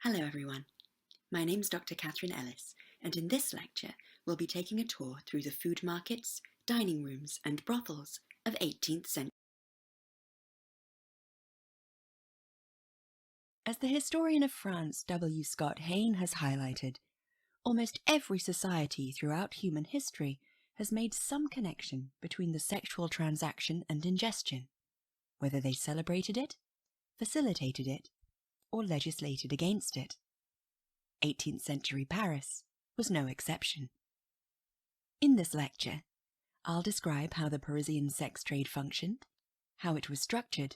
Hello everyone, my name's Dr. Catherine Ellis, and in this lecture we'll be taking a tour through the food markets, dining rooms and brothels of 18th century. As the historian of France W. Scott Hayne has highlighted, almost every society throughout human history has made some connection between the sexual transaction and ingestion, whether they celebrated it, facilitated it, or legislated against it. 18th century Paris was no exception. In this lecture, I'll describe how the Parisian sex trade functioned, how it was structured,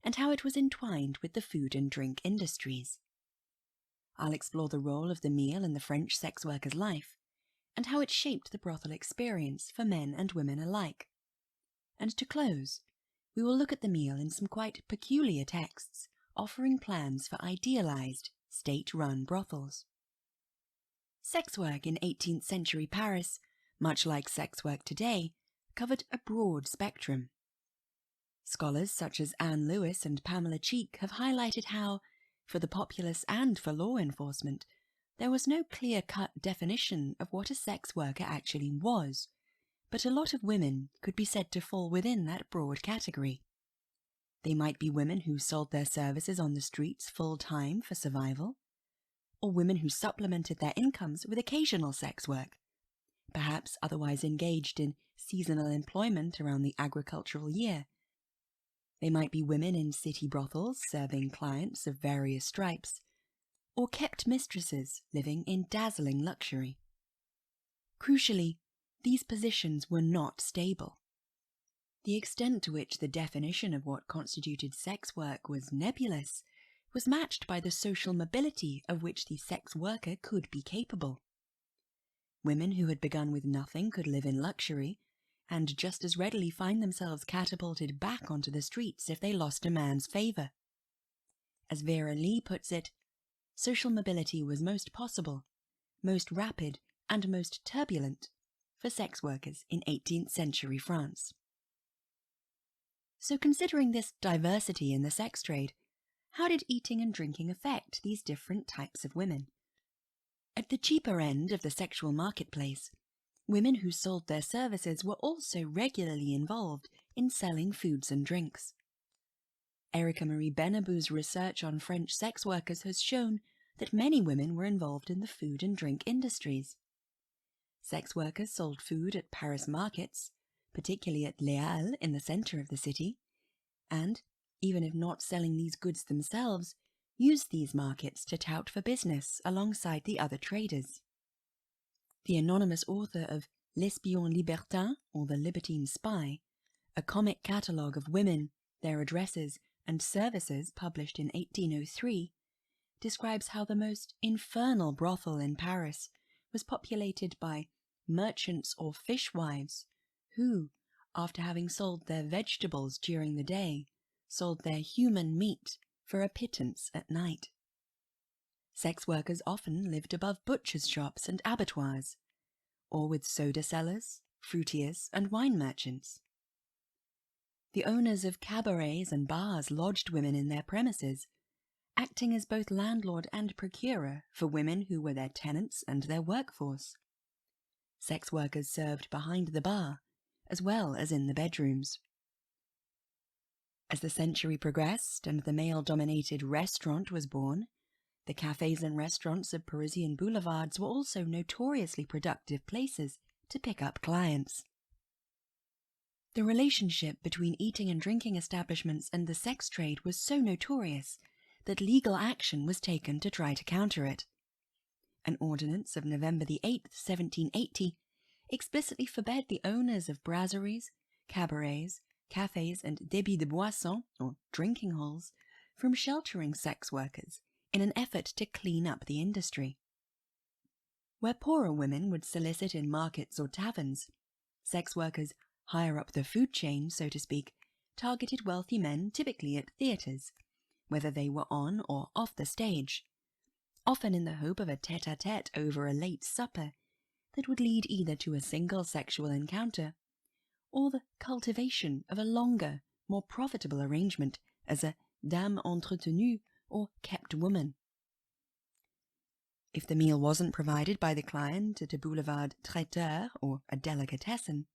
and how it was entwined with the food and drink industries. I'll explore the role of the meal in the French sex worker's life, and how it shaped the brothel experience for men and women alike. And to close, we will look at the meal in some quite peculiar texts offering plans for idealized, state-run brothels. Sex work in 18th century Paris, much like sex work today, covered a broad spectrum. Scholars such as Anne Lewis and Pamela Cheek have highlighted how, for the populace and for law enforcement, there was no clear-cut definition of what a sex worker actually was, but a lot of women could be said to fall within that broad category. They might be women who sold their services on the streets full-time for survival, or women who supplemented their incomes with occasional sex work, perhaps otherwise engaged in seasonal employment around the agricultural year. They might be women in city brothels serving clients of various stripes, or kept mistresses living in dazzling luxury. Crucially, these positions were not stable. The extent to which the definition of what constituted sex work was nebulous was matched by the social mobility of which the sex worker could be capable. Women who had begun with nothing could live in luxury, and just as readily find themselves catapulted back onto the streets if they lost a man's favour. As Vera Lee puts it, social mobility was most possible, most rapid, and most turbulent for sex workers in 18th century France. So considering this diversity in the sex trade, how did eating and drinking affect these different types of women? At the cheaper end of the sexual marketplace, women who sold their services were also regularly involved in selling foods and drinks. Erica Marie Benabou's research on French sex workers has shown that many women were involved in the food and drink industries. Sex workers sold food at Paris markets, particularly at Les Halles in the centre of the city, and, even if not selling these goods themselves, used these markets to tout for business alongside the other traders. The anonymous author of L'Espion Libertin, or The Libertine Spy, a comic catalogue of women, their addresses, and services published in 1803, describes how the most infernal brothel in Paris was populated by merchants or fishwives who, after having sold their vegetables during the day, sold their human meat for a pittance at night. Sex workers often lived above butchers' shops and abattoirs, or with soda sellers, fruitiers, and wine merchants. The owners of cabarets and bars lodged women in their premises, acting as both landlord and procurer for women who were their tenants and their workforce. Sex workers served behind the bar, as well as in the bedrooms. As the century progressed and the male-dominated restaurant was born, the cafes and restaurants of Parisian boulevards were also notoriously productive places to pick up clients. The relationship between eating and drinking establishments and the sex trade was so notorious that legal action was taken to try to counter it. An ordinance of November 8, 1780, explicitly forbade the owners of brasseries, cabarets, cafes, and débits de boissons, or drinking halls, from sheltering sex workers in an effort to clean up the industry. Where poorer women would solicit in markets or taverns, sex workers higher up the food chain, so to speak, targeted wealthy men typically at theatres, whether they were on or off the stage, often in the hope of a tête-à-tête over a late supper that would lead either to a single sexual encounter or the cultivation of a longer, more profitable arrangement as a dame entretenue or kept woman. If the meal wasn't provided by the client at a boulevard traiteur or a delicatessen,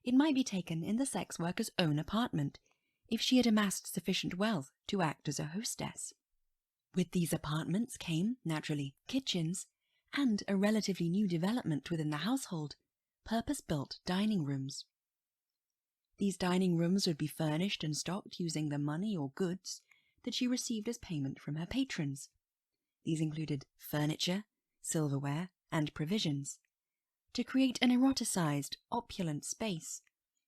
it might be taken in the sex worker's own apartment if she had amassed sufficient wealth to act as a hostess. With these apartments came, naturally, kitchens and a relatively new development within the household, purpose-built dining rooms. These dining rooms would be furnished and stocked using the money or goods that she received as payment from her patrons. These included furniture, silverware, and provisions, to create an eroticized, opulent space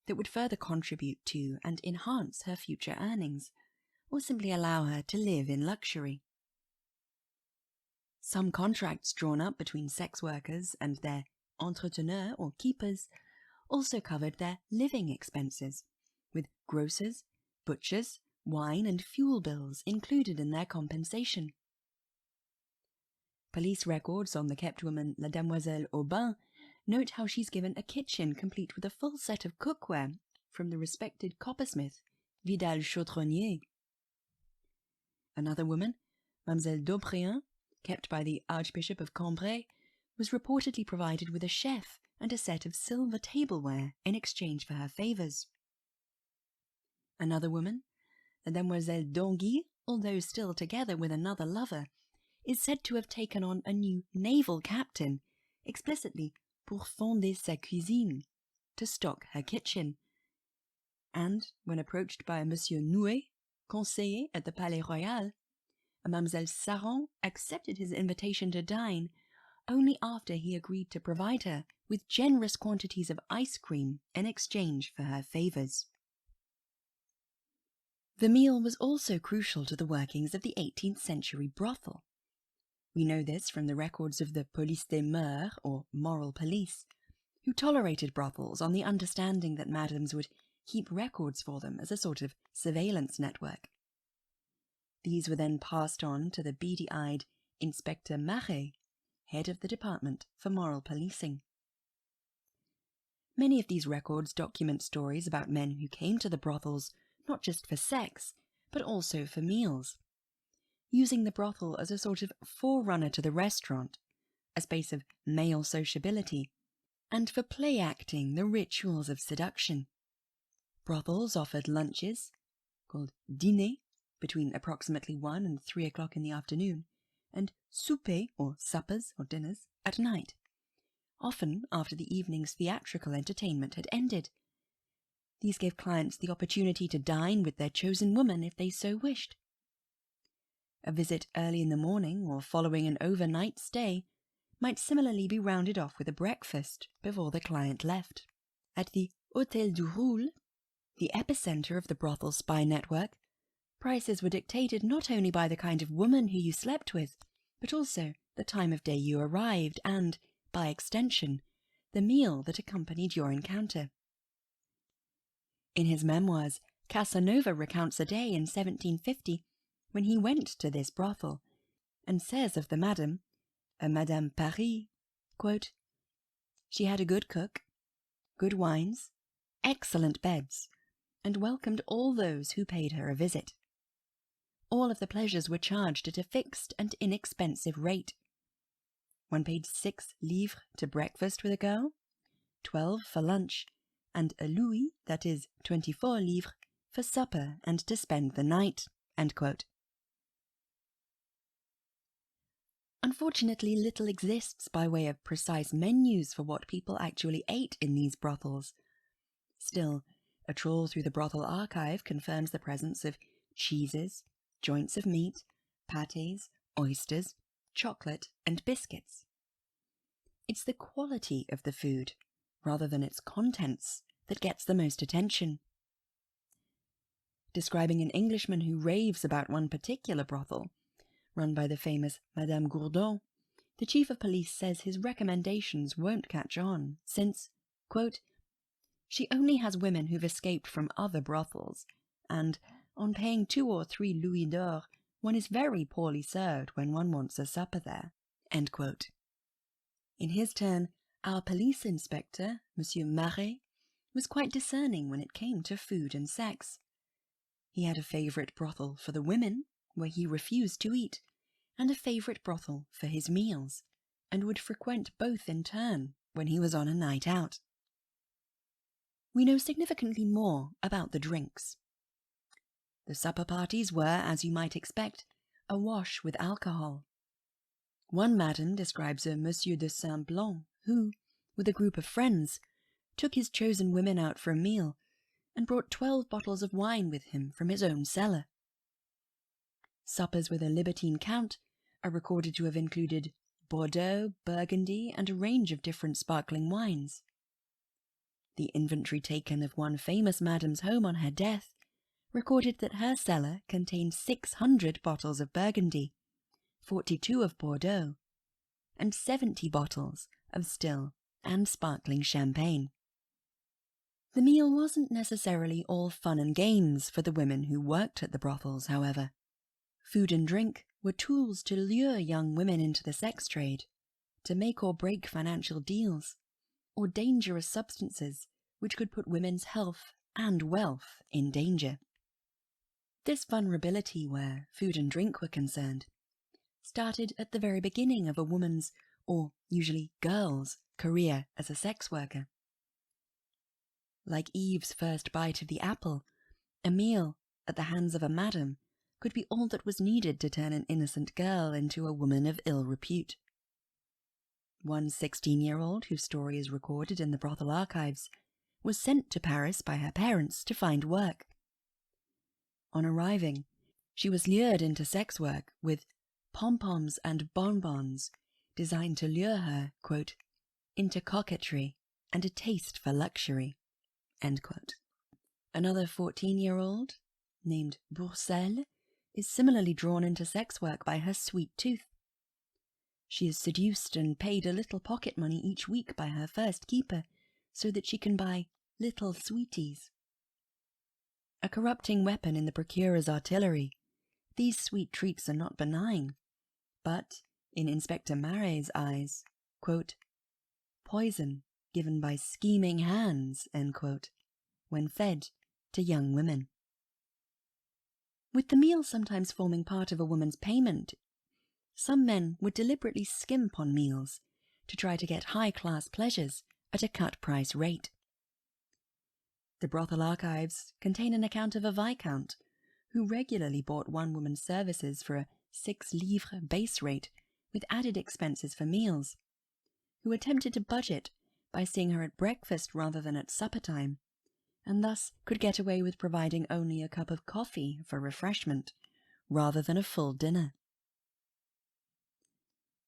that would further contribute to and enhance her future earnings, or simply allow her to live in luxury. Some contracts drawn up between sex workers and their entreteneurs or keepers also covered their living expenses, with grocers, butchers, wine and fuel bills included in their compensation. Police records on the kept woman La Demoiselle Aubin note how she's given a kitchen complete with a full set of cookware from the respected coppersmith Vidal Chaudronnier. Another woman, Mademoiselle Daubrien, kept by the Archbishop of Cambrai, was reportedly provided with a chef and a set of silver tableware in exchange for her favours. Another woman, la Demoiselle d'Anguille, although still together with another lover, is said to have taken on a new naval captain, explicitly pour fonder sa cuisine, to stock her kitchen. And, when approached by a Monsieur Nouet, conseiller at the Palais Royal, a Mademoiselle Saran accepted his invitation to dine only after he agreed to provide her with generous quantities of ice cream in exchange for her favours. The meal was also crucial to the workings of the 18th century brothel. We know this from the records of the police des mœurs, or moral police, who tolerated brothels on the understanding that madams would keep records for them as a sort of surveillance network. These were then passed on to the beady-eyed Inspector Marais, head of the Department for Moral Policing. Many of these records document stories about men who came to the brothels not just for sex, but also for meals, using the brothel as a sort of forerunner to the restaurant, a space of male sociability, and for play-acting the rituals of seduction. Brothels offered lunches, called dîner, between approximately 1 and 3 o'clock in the afternoon, and souper, or suppers or dinners, at night, often after the evening's theatrical entertainment had ended. These gave clients the opportunity to dine with their chosen woman if they so wished. A visit early in the morning or following an overnight stay might similarly be rounded off with a breakfast before the client left. At the Hôtel du Roule, the epicenter of the brothel spy network, prices were dictated not only by the kind of woman who you slept with, but also the time of day you arrived and, by extension, the meal that accompanied your encounter. In his memoirs, Casanova recounts a day in 1750 when he went to this brothel, and says of the madam, a Madame Paris, quote, "She had a good cook, good wines, excellent beds, and welcomed all those who paid her a visit. All of the pleasures were charged at a fixed and inexpensive rate. One paid 6 livres to breakfast with a girl, 12 for lunch, and a louis, that is 24 livres, for supper and to spend the night." End quote. Unfortunately, little exists by way of precise menus for what people actually ate in these brothels. Still, a trawl through the brothel archive confirms the presence of cheeses, joints of meat, pâtés, oysters, chocolate, and biscuits. It's the quality of the food, rather than its contents, that gets the most attention. Describing an Englishman who raves about one particular brothel, run by the famous Madame Gourdon, the chief of police says his recommendations won't catch on, since, quote, "She only has women who've escaped from other brothels, and, on paying 2 or 3 louis d'or, one is very poorly served when one wants a supper there." End quote. In his turn, our police inspector, Monsieur Marais, was quite discerning when it came to food and sex. He had a favourite brothel for the women, where he refused to eat, and a favourite brothel for his meals, and would frequent both in turn when he was on a night out. We know significantly more about the drinks. The supper parties were, as you might expect, awash with alcohol. One madam describes a Monsieur de Saint-Blanc who, with a group of friends, took his chosen women out for a meal and brought 12 bottles of wine with him from his own cellar. Suppers with a libertine count are recorded to have included Bordeaux, Burgundy, and a range of different sparkling wines. The inventory taken of one famous madam's home on her death recorded that her cellar contained 600 bottles of Burgundy, 42 of Bordeaux, and 70 bottles of still and sparkling champagne. The meal wasn't necessarily all fun and games for the women who worked at the brothels, however. Food and drink were tools to lure young women into the sex trade, to make or break financial deals, or dangerous substances which could put women's health and wealth in danger. This vulnerability where food and drink were concerned started at the very beginning of a woman's, or usually girl's, career as a sex worker. Like Eve's first bite of the apple, a meal at the hands of a madam could be all that was needed to turn an innocent girl into a woman of ill repute. One 16-year-old, whose story is recorded in the brothel archives, was sent to Paris by her parents to find work. On arriving, she was lured into sex work with pom-poms and bonbons designed to lure her, quote, into coquetry and a taste for luxury, end quote. Another 14-year-old, named Bourcelle, is similarly drawn into sex work by her sweet tooth. She is seduced and paid a little pocket money each week by her first keeper so that she can buy little sweeties. A corrupting weapon in the procurer's artillery, these sweet treats are not benign, but, in Inspector Maret's eyes, quote, poison given by scheming hands, end quote, when fed to young women. With the meal sometimes forming part of a woman's payment, some men would deliberately skimp on meals to try to get high-class pleasures at a cut-price rate. The brothel archives contain an account of a viscount who regularly bought one woman's services for a 6 livres base rate with added expenses for meals, who attempted to budget by seeing her at breakfast rather than at supper time, and thus could get away with providing only a cup of coffee for refreshment, rather than a full dinner.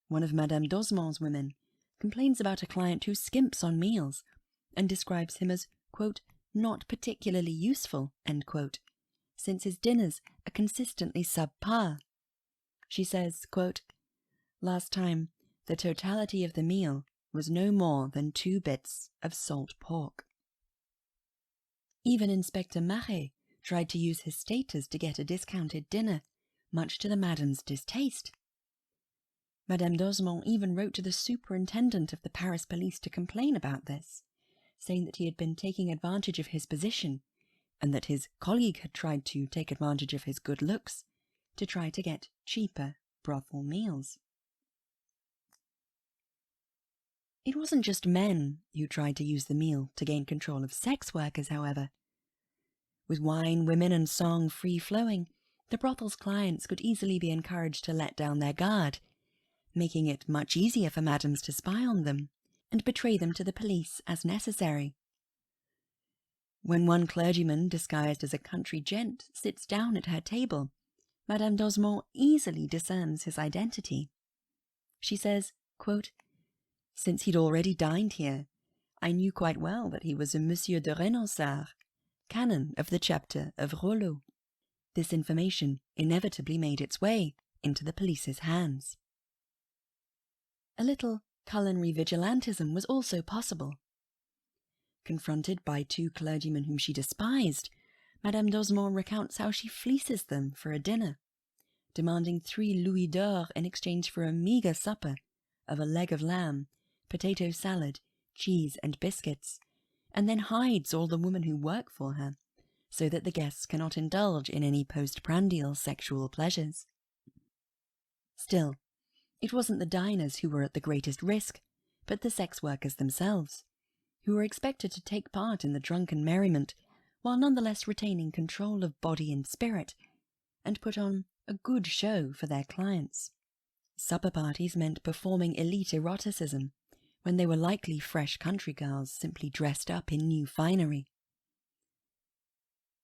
One of Madame d'Osmond's women complains about a client who skimps on meals, and describes him as, quote, not particularly useful, end quote, since his dinners are consistently subpar. She says, quote, last time, the totality of the meal was no more than 2 bits of salt pork. Even Inspector Maret tried to use his status to get a discounted dinner, much to the madam's distaste. Madame d'Osmond even wrote to the superintendent of the Paris police to complain about this, saying that he had been taking advantage of his position, and that his colleague had tried to take advantage of his good looks to try to get cheaper brothel meals. It wasn't just men who tried to use the meal to gain control of sex workers, however. With wine, women, and song free-flowing, the brothel's clients could easily be encouraged to let down their guard, making it much easier for madams to spy on them and betray them to the police as necessary. When one clergyman, disguised as a country gent, sits down at her table, Madame d'Osmond easily discerns his identity. She says, quote, since he'd already dined here, I knew quite well that he was a Monsieur de Renonsard, canon of the chapter of Rollo. This information inevitably made its way into the police's hands. A little culinary vigilantism was also possible. Confronted by 2 clergymen whom she despised, Madame d'Osmond recounts how she fleeces them for a dinner, demanding 3 louis d'or in exchange for a meagre supper of a leg of lamb, potato salad, cheese, and biscuits, and then hides all the women who work for her, so that the guests cannot indulge in any postprandial sexual pleasures. Still, it wasn't the diners who were at the greatest risk, but the sex workers themselves, who were expected to take part in the drunken merriment while nonetheless retaining control of body and spirit, and put on a good show for their clients. Supper parties meant performing elite eroticism, when they were likely fresh country girls simply dressed up in new finery.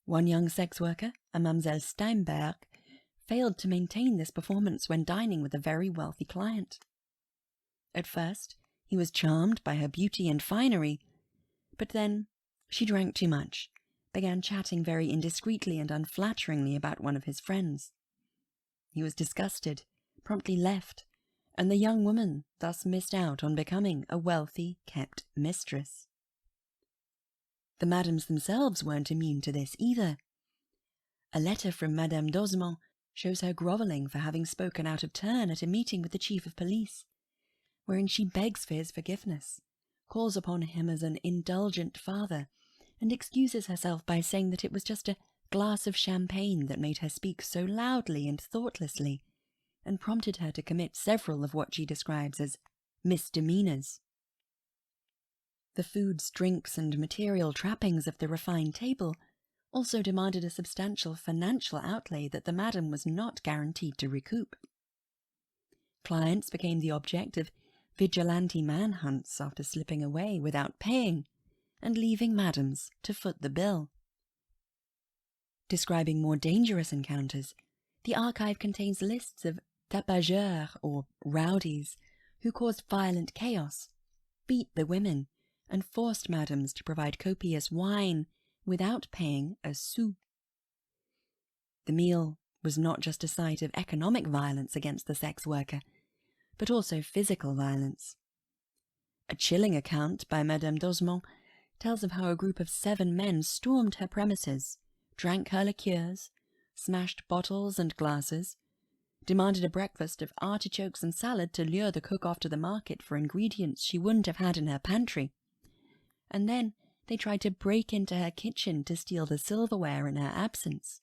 One young sex worker, a Mademoiselle Steinberg, failed to maintain this performance when dining with a very wealthy client. At first, he was charmed by her beauty and finery, but then she drank too much, began chatting very indiscreetly and unflatteringly about one of his friends. He was disgusted, promptly left, and the young woman thus missed out on becoming a wealthy, kept mistress. The madams themselves weren't immune to this either. A letter from Madame d'Osmond shows her grovelling for having spoken out of turn at a meeting with the chief of police, wherein she begs for his forgiveness, calls upon him as an indulgent father, and excuses herself by saying that it was just a glass of champagne that made her speak so loudly and thoughtlessly, and prompted her to commit several of what she describes as misdemeanours. The foods, drinks, and material trappings of the refined table also demanded a substantial financial outlay that the madam was not guaranteed to recoup. Clients became the object of vigilante manhunts after slipping away without paying, and leaving madams to foot the bill. Describing more dangerous encounters, the archive contains lists of tapageurs, or rowdies, who caused violent chaos, beat the women, and forced madams to provide copious wine without paying a sou. The meal was not just a site of economic violence against the sex worker, but also physical violence. A chilling account by Madame d'Osmond tells of how a group of 7 men stormed her premises, drank her liqueurs, smashed bottles and glasses, demanded a breakfast of artichokes and salad to lure the cook off to the market for ingredients she wouldn't have had in her pantry, and then they tried to break into her kitchen to steal the silverware in her absence.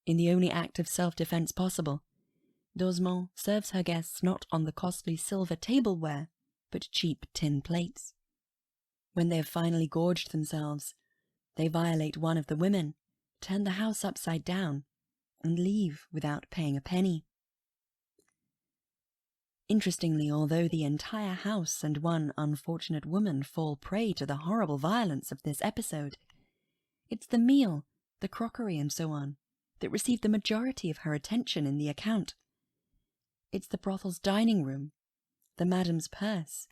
In the only act of self-defense possible, d'Osmond serves her guests not on the costly silver tableware, but cheap tin plates. When they have finally gorged themselves, they violate one of the women, turn the house upside down, and leave without paying a penny. Interestingly, although the entire house and one unfortunate woman fall prey to the horrible violence of this episode, it's the meal, the crockery and so on, that receive the majority of her attention in the account. It's the brothel's dining room, the madam's purse,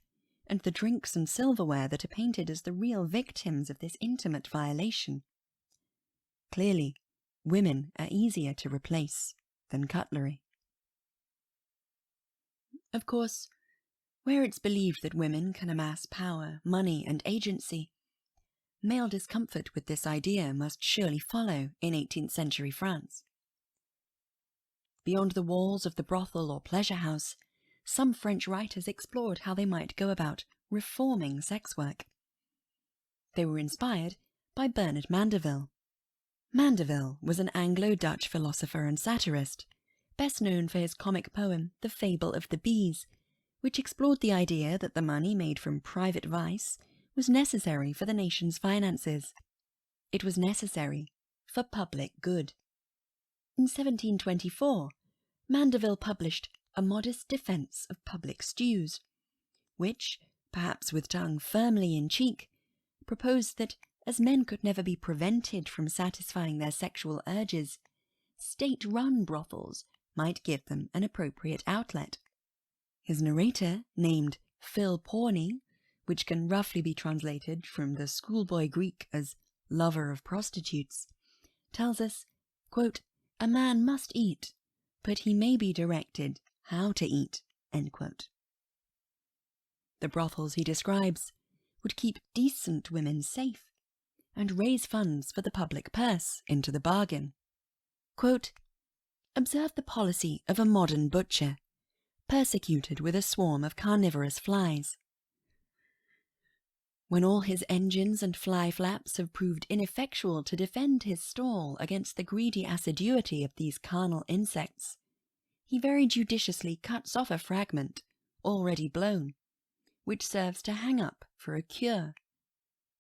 and the drinks and silverware that are painted as the real victims of this intimate violation. Clearly, women are easier to replace than cutlery. Of course, where it's believed that women can amass power, money, and agency, male discomfort with this idea must surely follow in 18th-century France. Beyond the walls of the brothel or pleasure house, some French writers explored how they might go about reforming sex work. They were inspired by Bernard Mandeville. Mandeville was an Anglo-Dutch philosopher and satirist, best known for his comic poem The Fable of the Bees, which explored the idea that the money made from private vice was necessary for the nation's finances. It was necessary for public good. In 1724, Mandeville published A Modest Defence of Public Stews, which, perhaps with tongue firmly in cheek, proposed that, as men could never be prevented from satisfying their sexual urges, state-run brothels might give them an appropriate outlet. His narrator, named Phil Pawnee, which can roughly be translated from the schoolboy Greek as lover of prostitutes, tells us, quote, "A man must eat, but he may be directed how to eat," end quote. The brothels he describes would keep decent women safe and raise funds for the public purse into the bargain. Quote, "Observe the policy of a modern butcher, persecuted with a swarm of carnivorous flies. When all his engines and fly flaps have proved ineffectual to defend his stall against the greedy assiduity of these carnal insects, he very judiciously cuts off a fragment, already blown, which serves to hang up for a cure,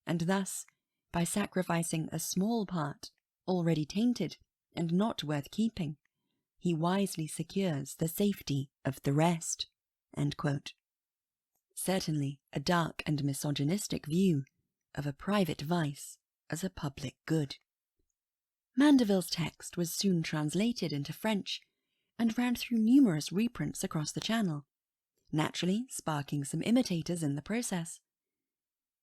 and thus, by sacrificing a small part, already tainted and not worth keeping, he wisely secures the safety of the rest." End quote. Certainly a dark and misogynistic view of a private vice as a public good. Mandeville's text was soon translated into French and ran through numerous reprints across the Channel, naturally sparking some imitators in the process.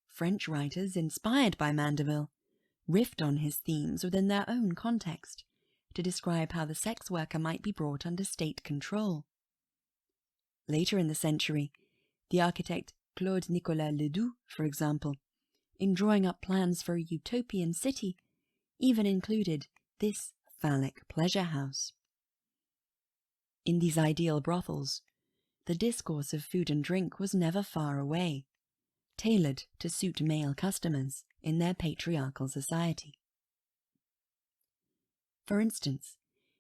French writers inspired by Mandeville riffed on his themes within their own context to describe how the sex worker might be brought under state control. Later in the century, the architect Claude Nicolas Ledoux, for example, in drawing up plans for a utopian city, even included this phallic pleasure house. In these ideal brothels, the discourse of food and drink was never far away, tailored to suit male customers in their patriarchal society. For instance,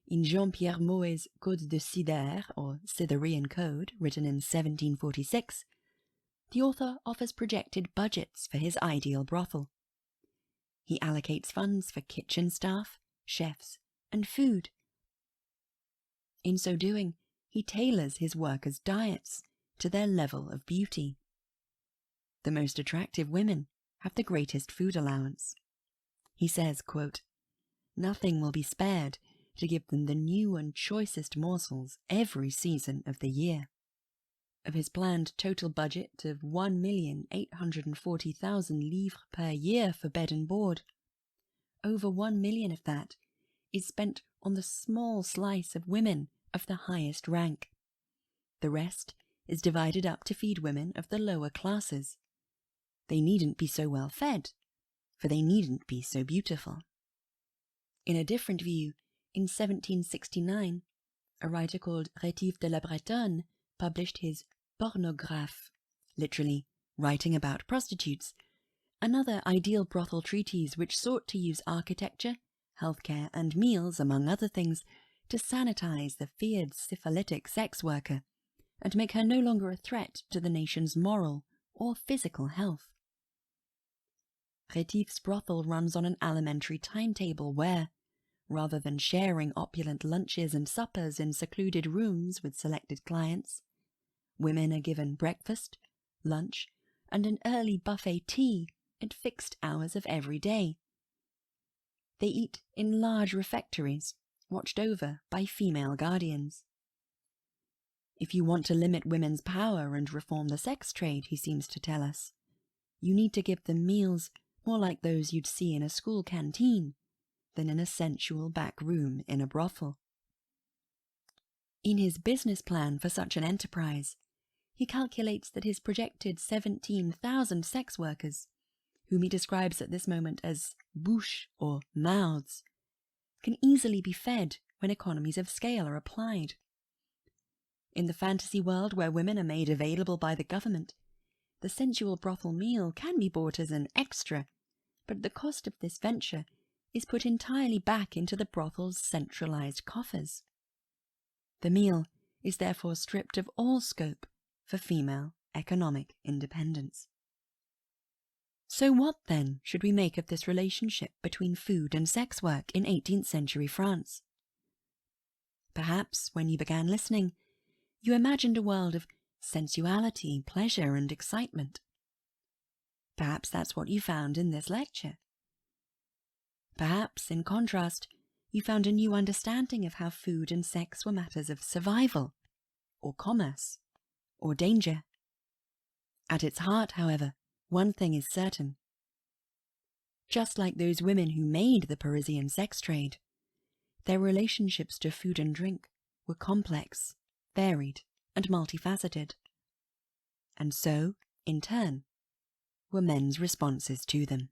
in Jean-Pierre Mouet's Code de Sider, or Siderian Code, written in 1746, the author offers projected budgets for his ideal brothel. He allocates funds for kitchen staff, chefs, and food. In so doing, he tailors his workers' diets to their level of beauty. The most attractive women have the greatest food allowance. He says, quote, "Nothing will be spared to give them the new and choicest morsels every season of the year." Of his planned total budget of 1,840,000 livres per year for bed and board, over 1 million of that is spent on the small slice of women of the highest rank. The rest is divided up to feed women of the lower classes. They needn't be so well fed, for they needn't be so beautiful. In a different view, in 1769, a writer called Rétif de la Bretonne published his Pornographe, literally writing about prostitutes, another ideal brothel treatise which sought to use architecture, healthcare, and meals, among other things, to sanitize the feared syphilitic sex worker and make her no longer a threat to the nation's moral or physical health. Rétif's brothel runs on an alimentary timetable where, rather than sharing opulent lunches and suppers in secluded rooms with selected clients, women are given breakfast, lunch, and an early buffet tea at fixed hours of every day. They eat in large refectories, watched over by female guardians. If you want to limit women's power and reform the sex trade, he seems to tell us, you need to give them meals more like those you'd see in a school canteen than in a sensual back room in a brothel. In his business plan for such an enterprise, he calculates that his projected 17,000 sex workers, whom he describes at this moment as bouches or mouths, can easily be fed when economies of scale are applied. In the fantasy world where women are made available by the government, the sensual brothel meal can be bought as an extra, but the cost of this venture is put entirely back into the brothel's centralized coffers. The meal is therefore stripped of all scope for female economic independence. So what, then, should we make of this relationship between food and sex work in 18th century France? Perhaps, when you began listening, you imagined a world of sensuality, pleasure, and excitement. Perhaps that's what you found in this lecture. Perhaps, in contrast, you found a new understanding of how food and sex were matters of survival, or commerce, or danger. At its heart, however, one thing is certain. Just like those women who made the Parisian sex trade, their relationships to food and drink were complex, varied, and multifaceted. And so, in turn, were men's responses to them.